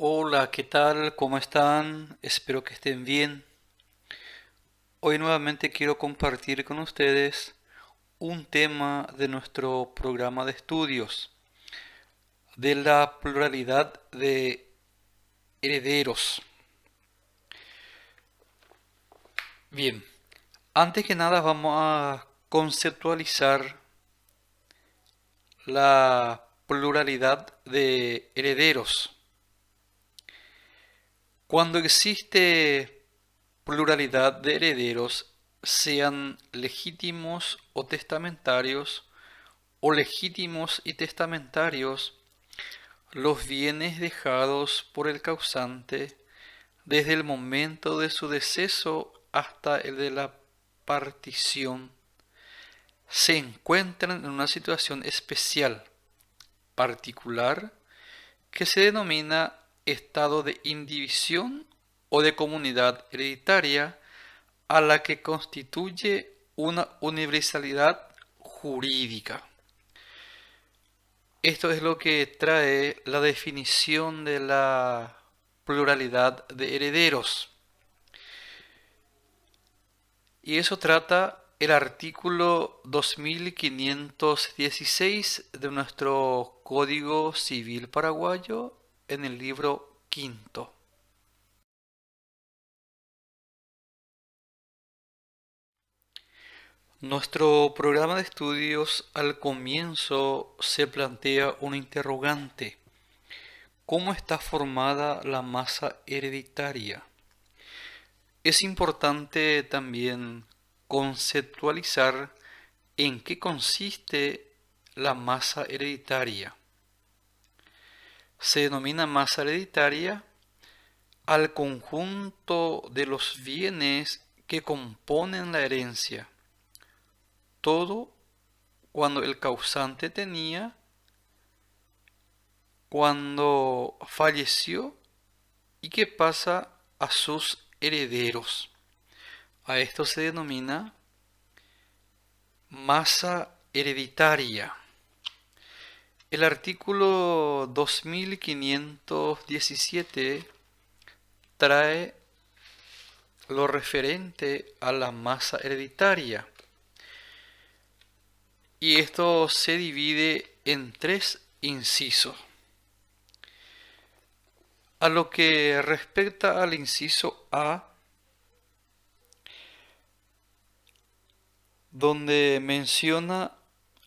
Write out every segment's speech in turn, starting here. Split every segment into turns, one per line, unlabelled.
Hola, ¿qué tal? ¿Cómo están? Espero que estén bien. Hoy nuevamente quiero compartir con ustedes un tema de nuestro programa de estudios, de la pluralidad de herederos. Bien, antes que nada vamos a conceptualizar la pluralidad de herederos. Cuando existe pluralidad de herederos, sean legítimos o testamentarios, o legítimos y testamentarios, los bienes dejados por el causante desde el momento de su deceso hasta el de la partición, se encuentran en una situación especial, particular, que se denomina estado de indivisión o de comunidad hereditaria, a la que constituye una universalidad jurídica. Esto es lo que trae la definición de la pluralidad de herederos. Y eso trata el artículo 2516 de nuestro Código Civil paraguayo en el libro quinto. Nuestro programa de estudios al comienzo se plantea una interrogante. ¿Cómo está formada la masa hereditaria? Es importante también conceptualizar en qué consiste la masa hereditaria. Se denomina masa hereditaria al conjunto de los bienes que componen la herencia. Todo cuando el causante tenía, cuando falleció y que pasa a sus herederos. A esto se denomina masa hereditaria. El artículo 2517 trae lo referente a la masa hereditaria. Y esto se divide en tres incisos. A lo que respecta al inciso A, donde menciona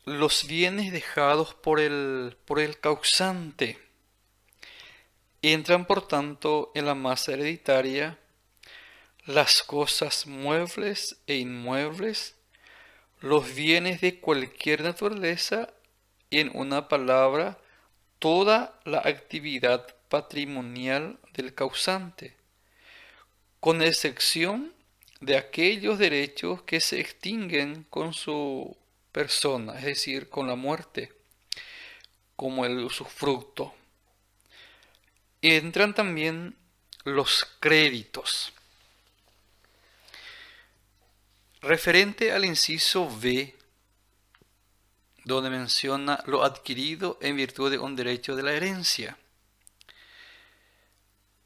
los bienes dejados por el causante, entran por tanto en la masa hereditaria las cosas muebles e inmuebles, los bienes de cualquier naturaleza, y en una palabra, toda la actividad patrimonial del causante, con excepción de aquellos derechos que se extinguen con su persona, es decir, con la muerte, como el usufructo. Entran también los créditos. Referente al inciso B, donde menciona lo adquirido en virtud de un derecho de la herencia.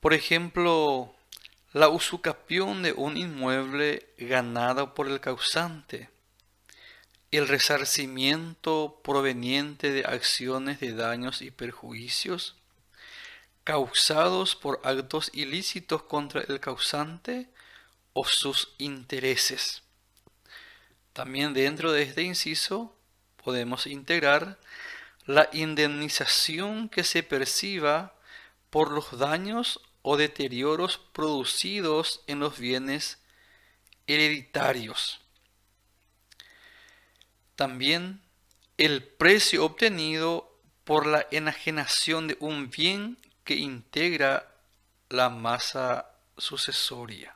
Por ejemplo, la usucapión de un inmueble ganado por el causante, el resarcimiento proveniente de acciones de daños y perjuicios causados por actos ilícitos contra el causante o sus intereses. También dentro de este inciso podemos integrar la indemnización que se perciba por los daños o deterioros producidos en los bienes hereditarios. También el precio obtenido por la enajenación de un bien que integra la masa sucesoria.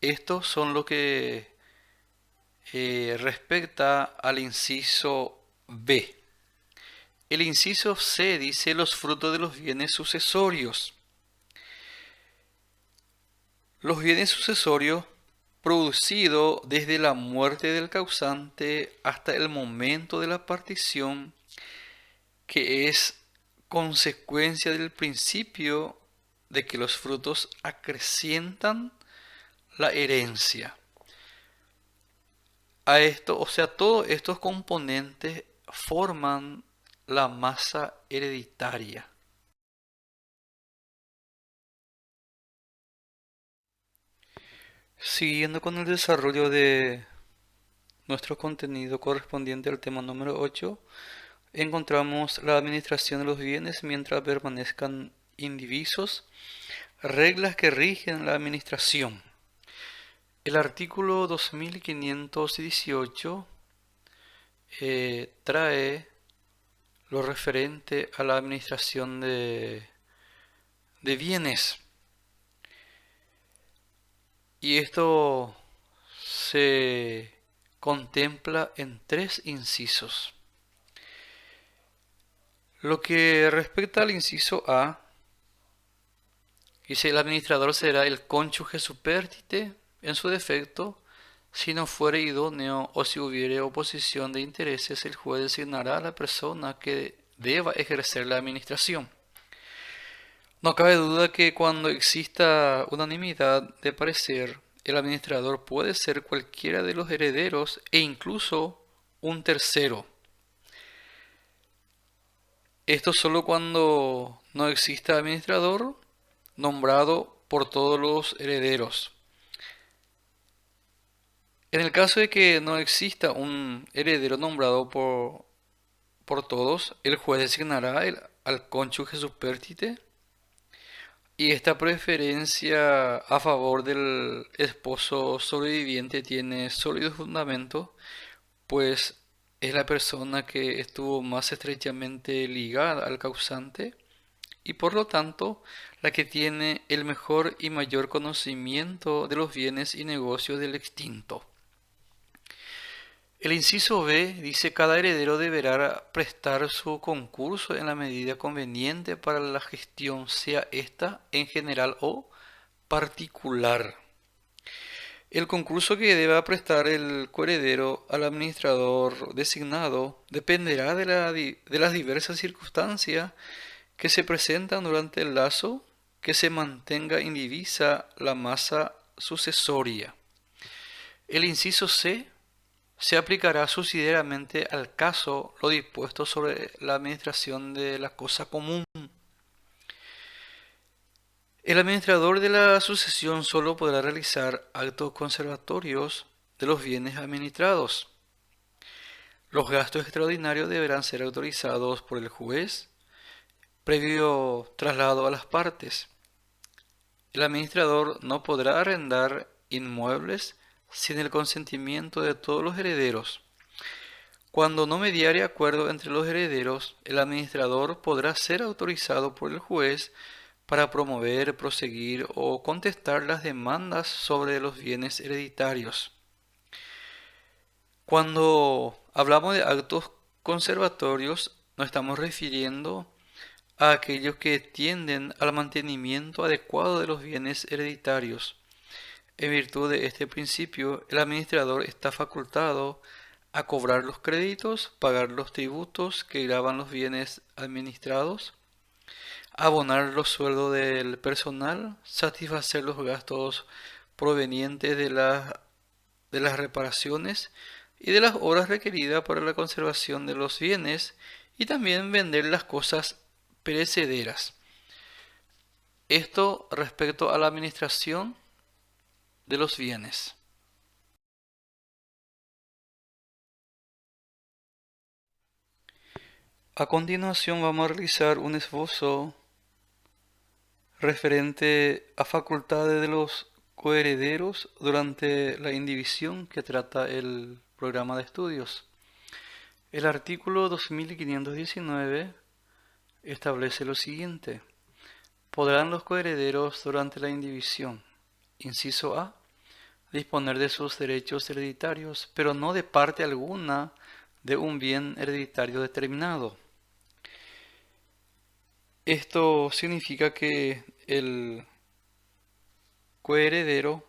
Estos son lo que respecta al inciso B. El inciso C dice los frutos de los bienes sucesorios. Los bienes sucesorios producidos desde la muerte del causante hasta el momento de la partición, que es consecuencia del principio de que los frutos acrecientan la herencia. A esto, o sea, todos estos componentes forman la masa hereditaria. Siguiendo con el desarrollo de nuestro contenido correspondiente al tema número 8, encontramos la administración de los bienes mientras permanezcan indivisos, reglas que rigen la administración. El artículo 2518 trae lo referente a la administración de bienes. Y esto se contempla en 3 incisos. Lo que respecta al inciso A, dice: el administrador será el cónyuge supérstite en su defecto. Si no fuere idóneo o si hubiere oposición de intereses, el juez designará a la persona que deba ejercer la administración. No cabe duda que cuando exista unanimidad de parecer, el administrador puede ser cualquiera de los herederos e incluso un tercero. Esto solo cuando no exista administrador nombrado por todos los herederos. En el caso de que no exista un heredero nombrado por todos, el juez designará al cónyuge supérstite, y esta preferencia a favor del esposo sobreviviente tiene sólido fundamento, pues es la persona que estuvo más estrechamente ligada al causante y por lo tanto la que tiene el mejor y mayor conocimiento de los bienes y negocios del extinto. El inciso B dice: cada heredero deberá prestar su concurso en la medida conveniente para la gestión, sea esta en general o particular. El concurso que deba prestar el coheredero al administrador designado dependerá de las diversas circunstancias que se presentan durante el lazo que se mantenga indivisa la masa sucesoria. El inciso C se aplicará subsidiariamente al caso lo dispuesto sobre la administración de la cosa común. El administrador de la sucesión solo podrá realizar actos conservatorios de los bienes administrados. Los gastos extraordinarios deberán ser autorizados por el juez previo traslado a las partes. El administrador no podrá arrendar inmuebles sin el consentimiento de todos los herederos. Cuando no mediare acuerdo entre los herederos, el administrador podrá ser autorizado por el juez para promover, proseguir o contestar las demandas sobre los bienes hereditarios. Cuando hablamos de actos conservatorios, nos estamos refiriendo a aquellos que tienden al mantenimiento adecuado de los bienes hereditarios. En virtud de este principio, el administrador está facultado a cobrar los créditos, pagar los tributos que gravan los bienes administrados, abonar los sueldos del personal, satisfacer los gastos provenientes de las reparaciones y de las obras requeridas para la conservación de los bienes, y también vender las cosas perecederas. Esto respecto a la administración de los bienes. A continuación vamos a realizar un esbozo referente a facultades de los coherederos durante la indivisión que trata el programa de estudios. El artículo 2519 establece lo siguiente: podrán los coherederos durante la indivisión, inciso A, disponer de sus derechos hereditarios, pero no de parte alguna de un bien hereditario determinado. Esto significa que el coheredero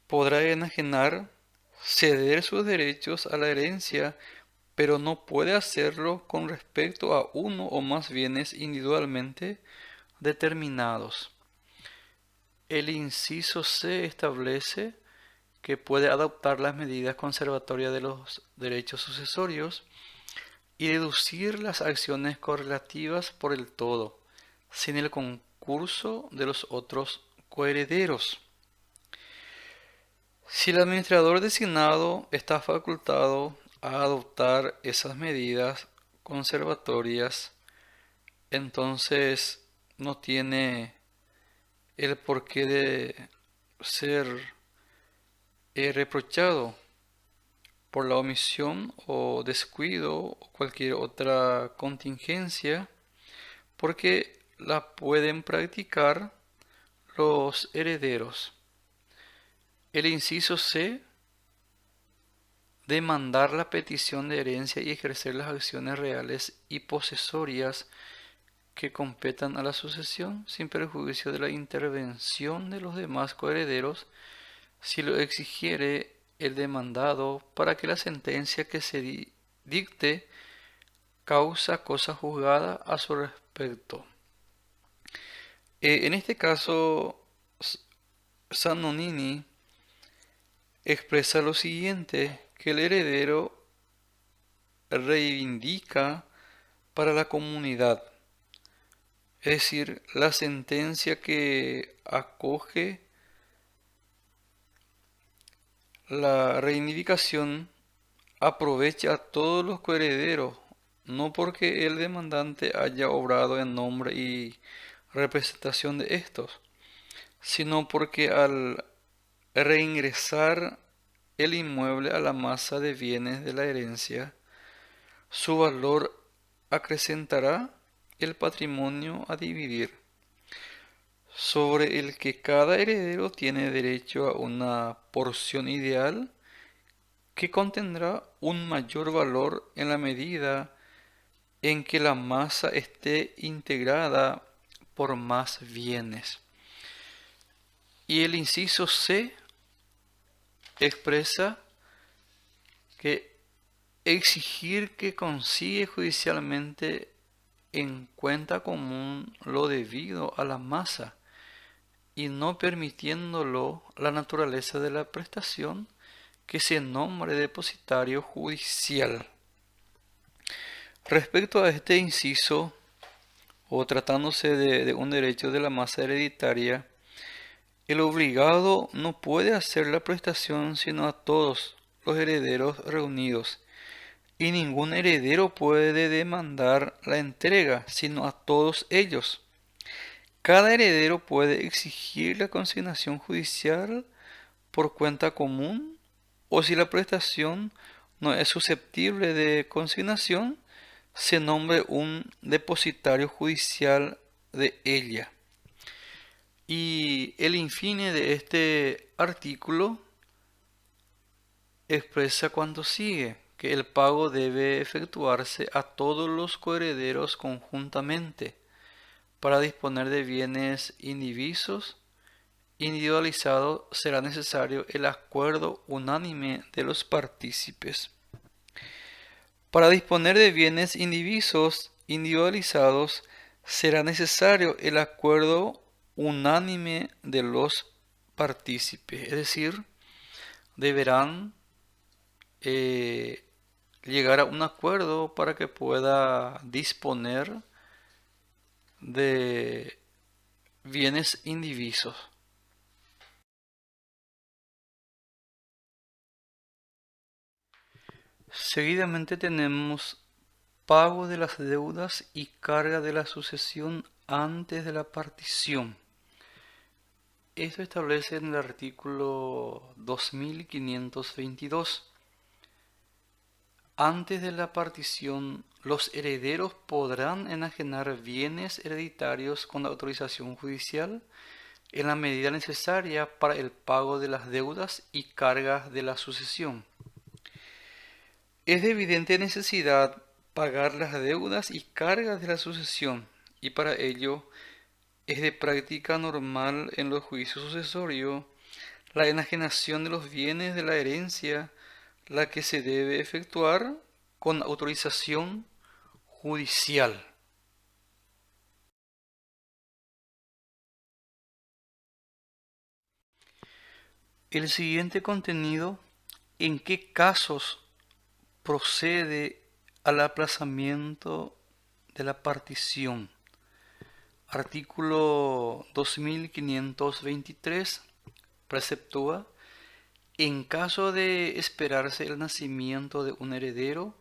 podrá enajenar, ceder sus derechos a la herencia, pero no puede hacerlo con respecto a uno o más bienes individualmente determinados. El inciso C establece que puede adoptar las medidas conservatorias de los derechos sucesorios y deducir las acciones correlativas por el todo, sin el concurso de los otros coherederos. Si el administrador designado está facultado a adoptar esas medidas conservatorias, entonces no tiene el porqué de ser reprochado por la omisión o descuido o cualquier otra contingencia, porque la pueden practicar los herederos. El inciso C, demandar la petición de herencia y ejercer las acciones reales y posesorias que competan a la sucesión sin perjuicio de la intervención de los demás coherederos, si lo exigiere el demandado, para que la sentencia que se dicte causa cosa juzgada a su respecto. En este caso, Sannonini expresa lo siguiente, que el heredero reivindica para la comunidad, es decir, la sentencia que acoge la reivindicación aprovecha a todos los coherederos, no porque el demandante haya obrado en nombre y representación de estos, sino porque al reingresar el inmueble a la masa de bienes de la herencia, su valor acrecentará el patrimonio a dividir, sobre el que cada heredero tiene derecho a una porción ideal que contendrá un mayor valor en la medida en que la masa esté integrada por más bienes. Y el inciso C expresa que exigir que consigue judicialmente en cuenta común lo debido a la masa y no permitiéndolo la naturaleza de la prestación que se nombre depositario judicial. Respecto a este inciso, o tratándose de un derecho de la masa hereditaria, el obligado no puede hacer la prestación sino a todos los herederos reunidos, y ningún heredero puede demandar la entrega sino a todos ellos. Cada heredero puede exigir la consignación judicial por cuenta común, o si la prestación no es susceptible de consignación, se nombre un depositario judicial de ella. Y el infine de este artículo expresa cuanto sigue, que el pago debe efectuarse a todos los coherederos conjuntamente para disponer de bienes indivisos. Individualizado será necesario el acuerdo unánime de los partícipes. Para disponer de bienes indivisos individualizados será necesario el acuerdo unánime de los partícipes, es decir, deberán llegar a un acuerdo para que pueda disponer de bienes indivisos. Seguidamente tenemos pago de las deudas y carga de la sucesión antes de la partición. Esto establece en el artículo 2522. Antes de la partición, los herederos podrán enajenar bienes hereditarios con la autorización judicial en la medida necesaria para el pago de las deudas y cargas de la sucesión. Es de evidente necesidad pagar las deudas y cargas de la sucesión, y para ello es de práctica normal en los juicios sucesorios la enajenación de los bienes de la herencia, la que se debe efectuar con autorización judicial. El siguiente contenido, ¿en qué casos procede al aplazamiento de la partición? Artículo 2523 preceptúa: en caso de esperarse el nacimiento de un heredero,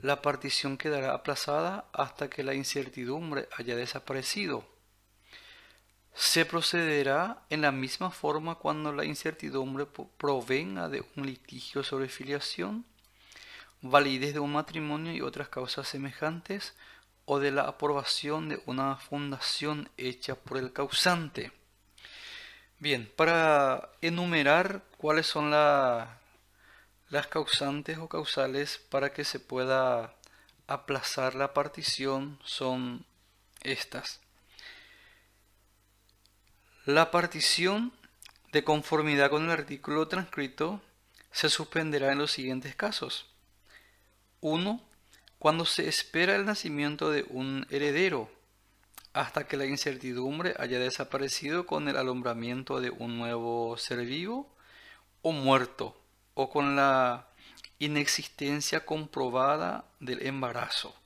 la partición quedará aplazada hasta que la incertidumbre haya desaparecido. Se procederá en la misma forma cuando la incertidumbre provenga de un litigio sobre filiación, validez de un matrimonio y otras causas semejantes, o de la aprobación de una fundación hecha por el causante. Bien, para enumerar cuáles son las causantes o causales para que se pueda aplazar la partición son estas. La partición, de conformidad con el artículo transcrito, se suspenderá en los siguientes casos. 1. Cuando se espera el nacimiento de un heredero, hasta que la incertidumbre haya desaparecido con el alumbramiento de un nuevo ser vivo o muerto, o con la inexistencia comprobada del embarazo.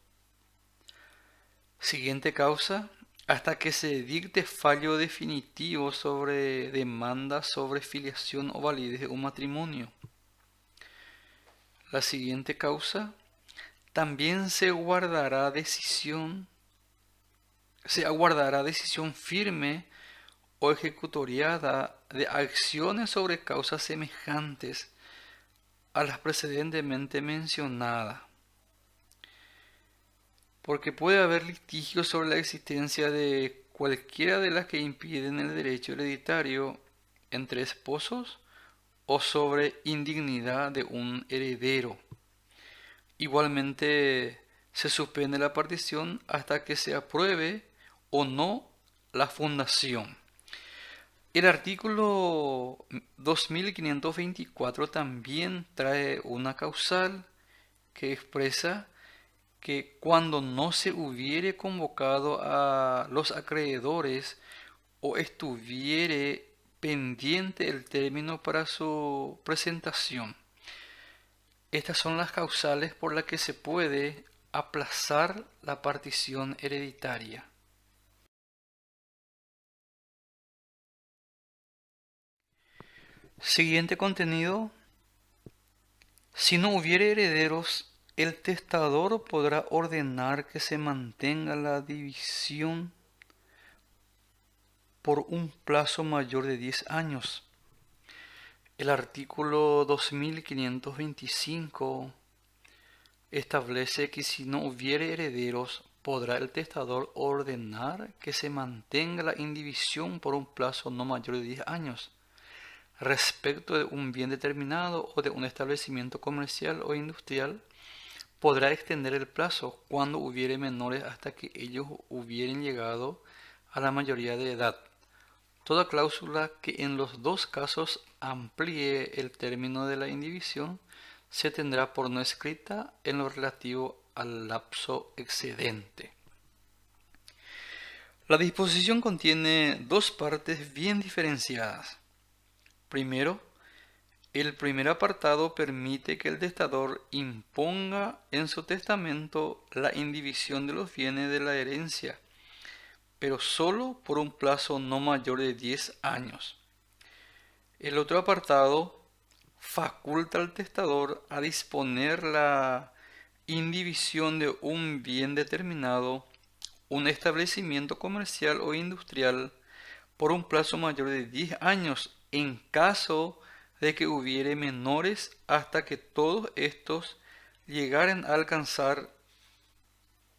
Siguiente causa: hasta que se dicte fallo definitivo sobre demanda sobre filiación o validez de un matrimonio. La siguiente causa: también se aguardará decisión firme o ejecutoriada de acciones sobre causas semejantes a las precedentemente mencionadas, porque puede haber litigios sobre la existencia de cualquiera de las que impiden el derecho hereditario entre esposos o sobre indignidad de un heredero. Igualmente, se suspende la partición hasta que se apruebe o no la fundación. El artículo 2524 también trae una causal que expresa que cuando no se hubiere convocado a los acreedores o estuviere pendiente el término para su presentación. Estas son las causales por las que se puede aplazar la partición hereditaria. Siguiente contenido: si no hubiere herederos, el testador podrá ordenar que se mantenga la división por un plazo mayor de 10 años. El artículo 2525 establece que si no hubiere herederos, podrá el testador ordenar que se mantenga la indivisión por un plazo no mayor de 10 años respecto de un bien determinado o de un establecimiento comercial o industrial. Podrá extender el plazo cuando hubiere menores hasta que ellos hubieren llegado a la mayoría de edad. Toda cláusula que en los dos casos amplíe el término de la indivisión se tendrá por no escrita en lo relativo al lapso excedente. La disposición contiene dos partes bien diferenciadas. Primero, el primer apartado permite que el testador imponga en su testamento la indivisión de los bienes de la herencia, pero solo por un plazo no mayor de 10 años. El otro apartado faculta al testador a disponer la indivisión de un bien determinado, un establecimiento comercial o industrial, por un plazo mayor de 10 años en caso de que hubiere menores hasta que todos estos llegaren a alcanzar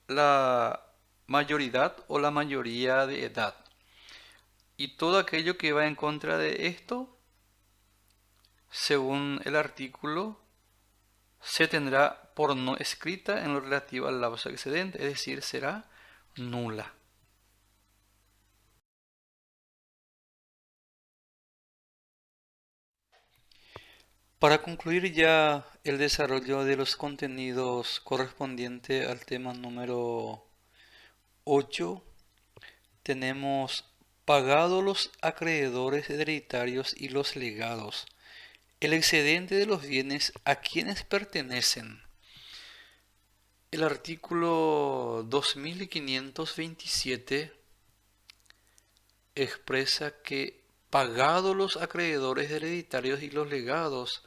la mayoridad o la mayoría de edad. Y todo aquello que va en contra de esto, según el artículo, se tendrá por no escrita en lo relativo al lapso excedente, es decir, será nula. Para concluir ya el desarrollo de los contenidos correspondiente al tema número 8. Tenemos pagado los acreedores hereditarios y los legados. El excedente de los bienes a quienes pertenecen. El artículo 2527 expresa que pagado los acreedores hereditarios y los legados,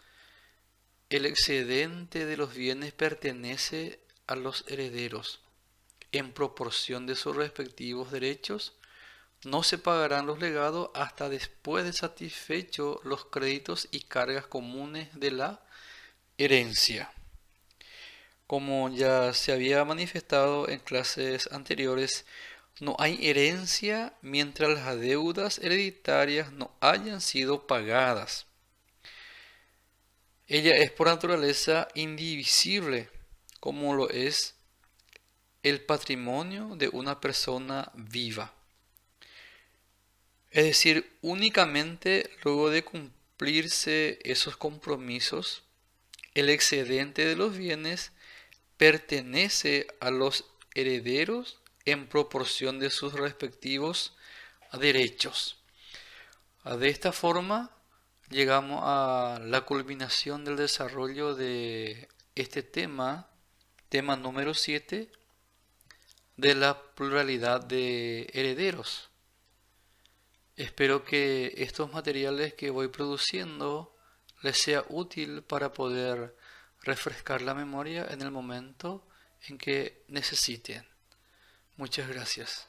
el excedente de los bienes pertenece a los herederos en proporción de sus respectivos derechos. No se pagarán los legados hasta después de satisfecho los créditos y cargas comunes de la herencia. Como ya se había manifestado en clases anteriores, no hay herencia mientras las deudas hereditarias no hayan sido pagadas. Ella es por naturaleza indivisible, como lo es el patrimonio de una persona viva. Es decir, únicamente luego de cumplirse esos compromisos, el excedente de los bienes pertenece a los herederos en proporción de sus respectivos derechos. De esta forma, llegamos a la culminación del desarrollo de este tema número 7, de la pluralidad de herederos. Espero que estos materiales que voy produciendo les sea útil para poder refrescar la memoria en el momento en que necesiten. Muchas gracias.